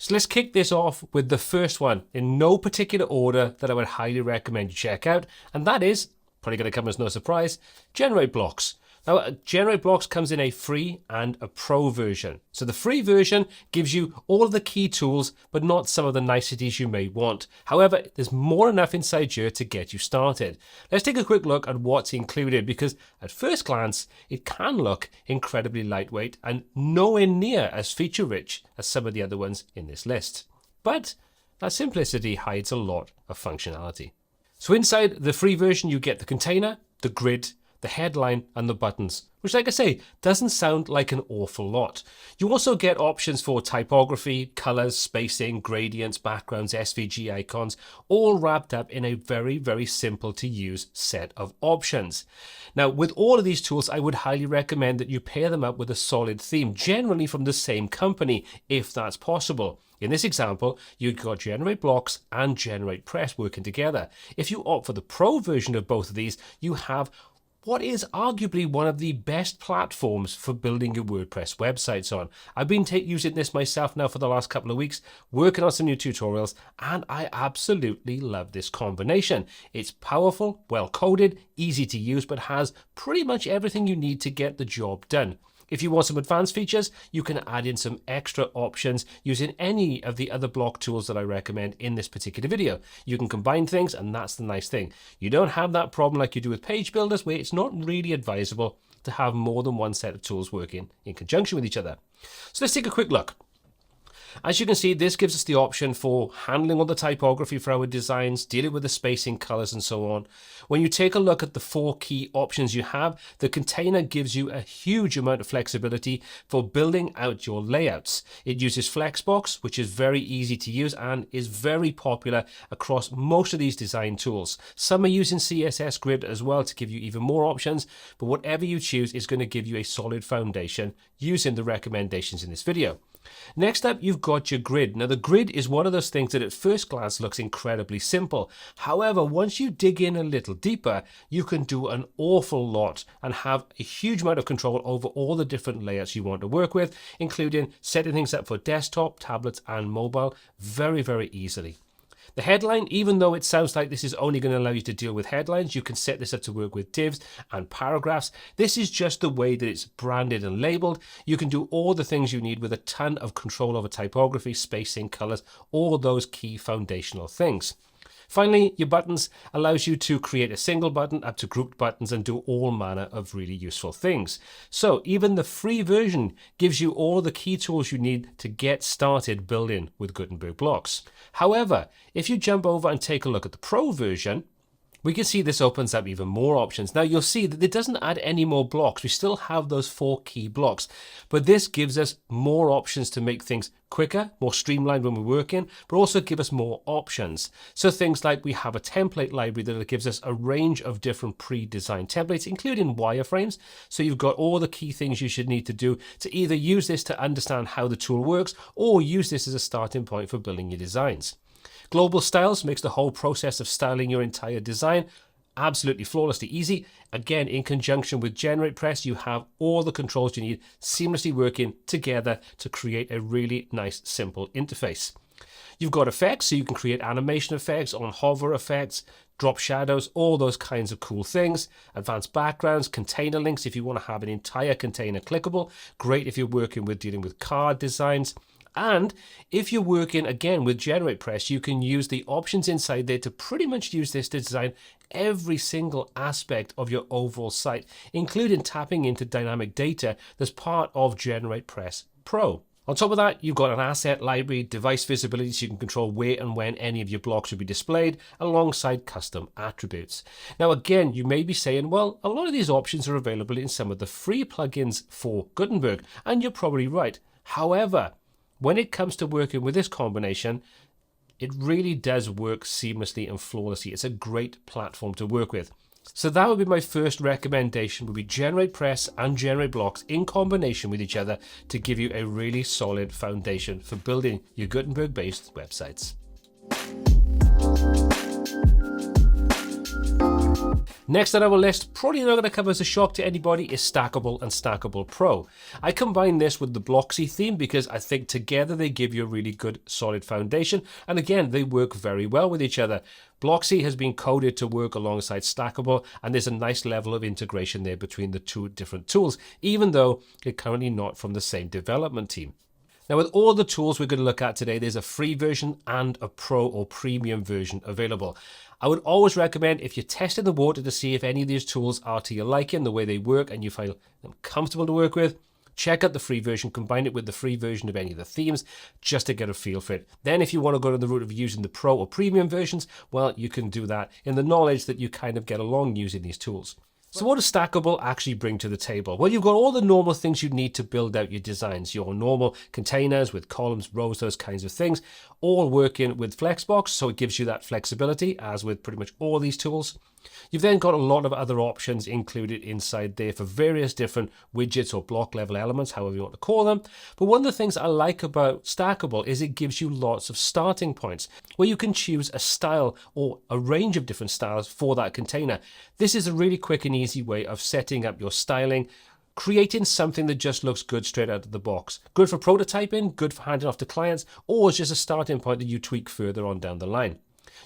So let's kick this off with the first one in no particular order that I would highly recommend you check out, and that is, probably going to come as no surprise, Generate Blocks. Now, Generate Blocks comes in a free and a pro version. So the free version gives you all of the key tools, but not some of the niceties you may want. However, there's more enough inside here to get you started. Let's take a quick look at what's included, because at first glance, it can look incredibly lightweight and nowhere near as feature-rich as some of the other ones in this list. But that simplicity hides a lot of functionality. So inside the free version, you get the container, the grid, the headline, and the buttons, which, like I say, doesn't sound like an awful lot. You also get options for typography, colors, spacing, gradients, backgrounds, SVG icons, all wrapped up in a very, very simple to use set of options. Now, with all of these tools, I would highly recommend that you pair them up with a solid theme, generally from the same company, if that's possible. In this example, you've got Generate Blocks and Generate Press working together. If you opt for the pro version of both of these, you have what is arguably one of the best platforms for building your WordPress websites on. I've been using this myself now for the last couple of weeks, working on some new tutorials, and I absolutely love this combination. It's powerful, well coded, easy to use, but has pretty much everything you need to get the job done. If you want some advanced features, you can add in some extra options using any of the other block tools that I recommend in this particular video. You can combine things, and that's the nice thing. You don't have that problem like you do with page builders, where it's not really advisable to have more than one set of tools working in conjunction with each other. So let's take a quick look. As you can see, this gives us the option for handling all the typography for our designs, dealing with the spacing, colors, and so on. When you take a look at the 4 key options you have, the container gives you a huge amount of flexibility for building out your layouts. It uses Flexbox, which is very easy to use and is very popular across most of these design tools. Some are using CSS Grid as well to give you even more options, but whatever you choose is going to give you a solid foundation using the recommendations in this video. Next up, you've got your grid. Now, the grid is one of those things that at first glance looks incredibly simple. However, once you dig in a little deeper, you can do an awful lot and have a huge amount of control over all the different layouts you want to work with, including setting things up for desktop, tablets, and mobile very, very easily. The headline, even though it sounds like this is only going to allow you to deal with headlines, you can set this up to work with divs and paragraphs. This is just the way that it's branded and labeled. You can do all the things you need with a ton of control over typography, spacing, colors, all those key foundational things. Finally, your buttons allows you to create a single button up to grouped buttons and do all manner of really useful things. So even the free version gives you all the key tools you need to get started building with Gutenberg Blocks. However, if you jump over and take a look at the pro version, we can see this opens up even more options. Now you'll see that it doesn't add any more blocks. We still have those 4 key blocks, but this gives us more options to make things quicker, more streamlined when we're working, but also give us more options. So things like we have a template library that gives us a range of different pre-designed templates, including wireframes. So you've got all the key things you should need to do to either use this to understand how the tool works or use this as a starting point for building your designs. Global styles makes the whole process of styling your entire design absolutely flawlessly easy. Again, in conjunction with Generate Press, you have all the controls you need seamlessly working together to create a really nice, simple interface. You've got effects, so you can create animation effects on hover effects, drop shadows, all those kinds of cool things. Advanced backgrounds, container links if you want to have an entire container clickable. Great if you're working with dealing with card designs. And if you're working, again, with Generate Press, you can use the options inside there to pretty much use this to design every single aspect of your overall site, including tapping into dynamic data that's part of Generate Press Pro. On top of that, you've got an asset library, device visibility, so you can control where and when any of your blocks will be displayed, alongside custom attributes. Now, again, you may be saying, well, a lot of these options are available in some of the free plugins for Gutenberg, and you're probably right. However, when it comes to working with this combination, it really does work seamlessly and flawlessly. It's a great platform to work with. So that would be my first recommendation, would be Generate Press and Generate Blocks in combination with each other to give you a really solid foundation for building your Gutenberg-based websites. Next on our list, probably not going to come as a shock to anybody, is Stackable and Stackable Pro. I combine this with the Blocksy theme because I think together they give you a really good solid foundation, and again they work very well with each other. Blocksy has been coded to work alongside Stackable, and there's a nice level of integration there between the two different tools, even though they're currently not from the same development team. Now, with all the tools we're going to look at today, there's a free version and a pro or premium version available. I would always recommend, if you're testing the water to see if any of these tools are to your liking, the way they work, and you find them comfortable to work with, check out the free version, combine it with the free version of any of the themes, just to get a feel for it. Then if you want to go to the route of using the pro or premium versions, well, you can do that in the knowledge that you kind of get along using these tools. So what does Stackable actually bring to the table? Well, you've got all the normal things you need to build out your designs, your normal containers with columns, rows, those kinds of things, all working with Flexbox, so it gives you that flexibility, as with pretty much all these tools. You've then got a lot of other options included inside there for various different widgets or block level elements, however you want to call them. But one of the things I like about Stackable is it gives you lots of starting points where you can choose a style or a range of different styles for that container. This is a really quick and easy way of setting up your styling, creating something that just looks good straight out of the box. Good for prototyping, good for handing off to clients, or it's just a starting point that you tweak further on down the line.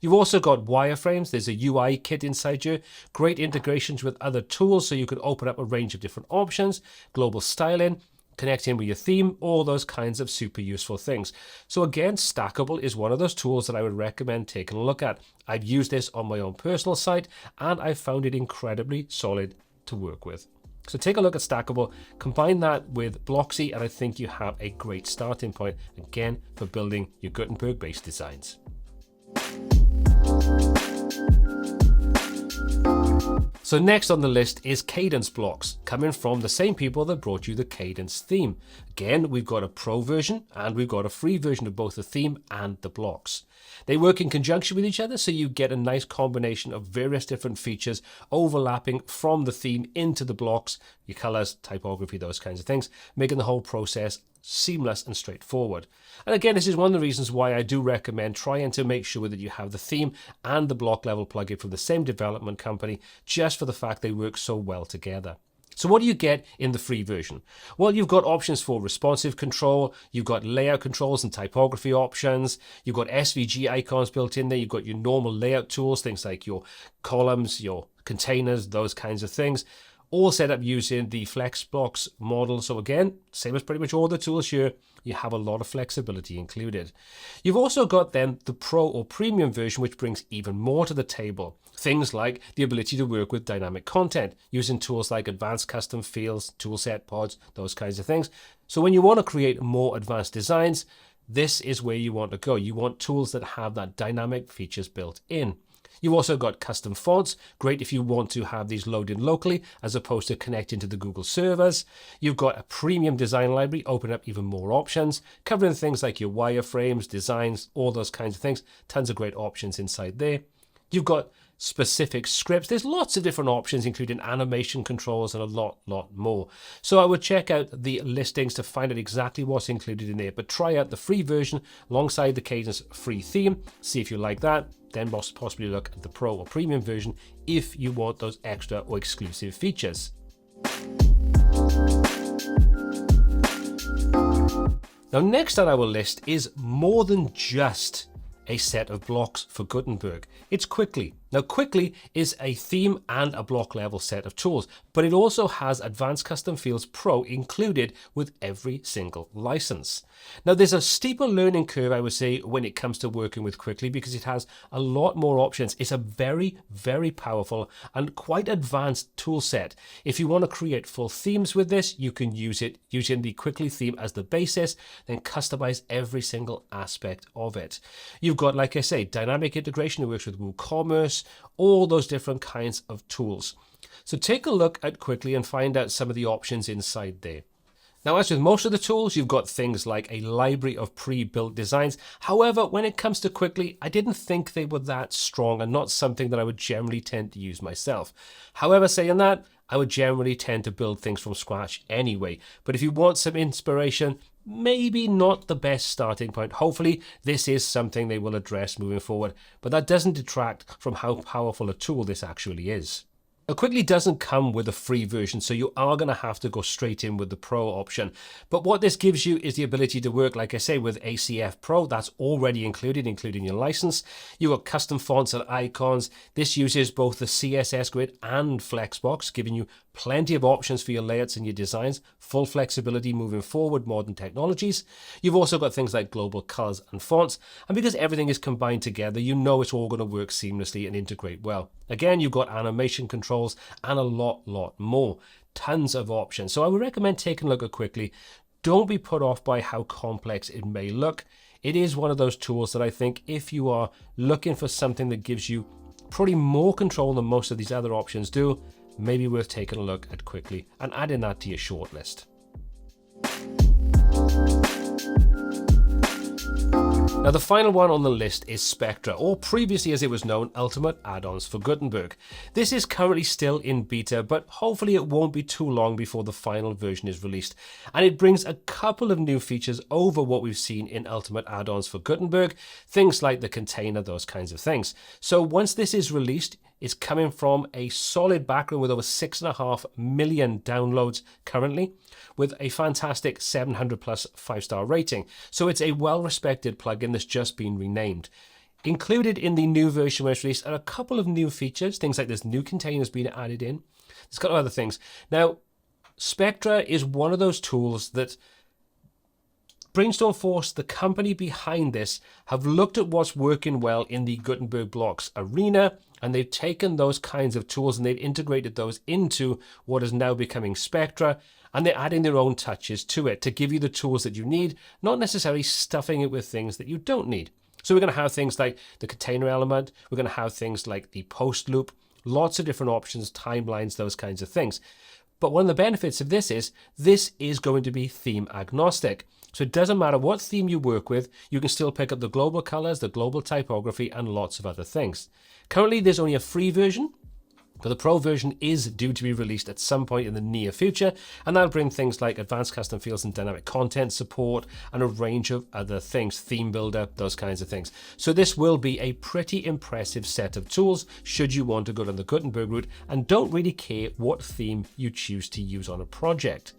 You've also got wireframes. There's a UI kit inside here. Great integrations with other tools, so you can open up a range of different options. Global styling, connecting with your theme, all those kinds of super useful things. So again, Stackable is one of those tools that I would recommend taking a look at. I've used this on my own personal site, and I found it incredibly solid to work with. So take a look at Stackable, combine that with Blocksy, and I think you have a great starting point, again, for building your Gutenberg-based designs. So next on the list is Cadence Blocks, coming from the same people that brought you the Cadence theme. Again, we've got a pro version and we've got a free version of both the theme and the blocks. They work in conjunction with each other, so you get a nice combination of various different features overlapping from the theme into the blocks, your colors, typography, those kinds of things, making the whole process seamless and straightforward. And again, this is one of the reasons why I do recommend trying to make sure that you have the theme and the block level plugin from the same development company, just for the fact they work so well together. So what do you get in the free version? Well, you've got options for responsive control, you've got layout controls and typography options, you've got SVG icons built in there, you've got your normal layout tools, things like your columns, your containers, those kinds of things, all set up using the Flexbox model. So again, same as pretty much all the tools here, you have a lot of flexibility included. You've also got then the Pro or Premium version, which brings even more to the table. Things like the ability to work with dynamic content using tools like advanced custom fields, toolset pods, those kinds of things. So when you want to create more advanced designs, this is where you want to go. You want tools that have that dynamic features built in. You've also got custom fonts, great if you want to have these loaded locally as opposed to connecting to the Google servers. You've got a premium design library, open up even more options, covering things like your wireframes, designs, all those kinds of things. Tons of great options inside there. You've got specific scripts. There's lots of different options, including animation controls and a lot more. So I would check out the listings to find out exactly what's included in there, but try out the free version alongside the Cadence free theme, see if you like that, then possibly look at the Pro or Premium version if you want those extra or exclusive features. Now next on our list is more than just a set of blocks for Gutenberg. It's Quickly. Now Quickly is a theme and a block level set of tools, but it also has Advanced Custom Fields Pro included with every single license. Now there's a steeper learning curve, I would say, when it comes to working with Quickly because it has a lot more options. It's a very, very powerful and quite advanced tool set. If you want to create full themes with this, you can use it using the Quickly theme as the basis, then customize every single aspect of it. You've got, like I say, dynamic integration. It works with WooCommerce, all those different kinds of tools. So take a look at Quickly and find out some of the options inside there. Now, as with most of the tools, you've got things like a library of pre-built designs. However, when it comes to Quickly, I didn't think they were that strong and not something that I would generally tend to use myself. However, saying that, I would generally tend to build things from scratch anyway. But if you want some inspiration, maybe not the best starting point. Hopefully this is something they will address moving forward, but that doesn't detract from how powerful a tool this actually is. Now, Quickly doesn't come with a free version, so you are going to have to go straight in with the Pro option. But what this gives you is the ability to work, like I say, with ACF Pro. That's already included, including your license. You've got custom fonts and icons. This uses both the CSS grid and Flexbox, giving you plenty of options for your layouts and your designs, full flexibility moving forward, modern technologies. You've also got things like global colors and fonts, and because everything is combined together, you know it's all going to work seamlessly and integrate well. Again, you've got animation controls and a lot more. Tons of options. So I would recommend taking a look at Quickly. Don't be put off by how complex it may look. It is one of those tools that I think if you are looking for something that gives you probably more control than most of these other options do, maybe worth taking a look at Quickly and adding that to your shortlist. Now the final one on the list is Spectra, or previously as it was known, Ultimate Add-ons for Gutenberg. This is currently still in beta, but hopefully it won't be too long before the final version is released. And it brings a couple of new features over what we've seen in Ultimate Add-ons for Gutenberg, things like the container, those kinds of things. So once this is released, it's coming from a solid background with over 6.5 million downloads currently, with a fantastic 700 plus 5-star rating. So it's a well-respected plugin that's just been renamed. Included in the new version when it's released are a couple of new features, things like this new containers being added in. There's got other things. Now, Spectra is one of those tools that Brainstorm Force, the company behind this, have looked at what's working well in the Gutenberg Blocks arena, and they've taken those kinds of tools and they've integrated those into what is now becoming Spectra, and they're adding their own touches to it to give you the tools that you need, not necessarily stuffing it with things that you don't need. So we're going to have things like the container element, we're going to have things like the post loop, lots of different options, timelines, those kinds of things. But one of the benefits of this is going to be theme agnostic. So it doesn't matter what theme you work with, you can still pick up the global colors, the global typography, and lots of other things. Currently, there's only a free version, but the Pro version is due to be released at some point in the near future, and that'll bring things like advanced custom fields and dynamic content support, and a range of other things, theme builder, those kinds of things. So this will be a pretty impressive set of tools should you want to go down the Gutenberg route and don't really care what theme you choose to use on a project.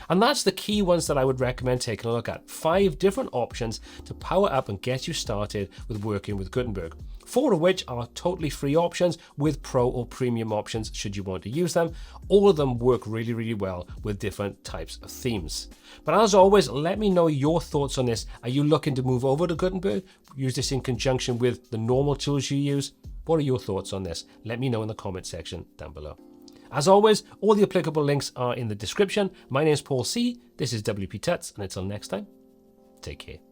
And that's the key ones that I would recommend taking a look at. 5 different options to power up and get you started with working with Gutenberg. 4 of which are totally free options with pro or premium options should you want to use them. All of them work really well with different types of themes. But as always, let me know your thoughts on this. Are you looking to move over to Gutenberg? Use this in conjunction with the normal tools you use? What are your thoughts on this? Let me know in the comment section down below. As always, all the applicable links are in the description. My name is Paul C. This is WPTuts, and until next time, take care.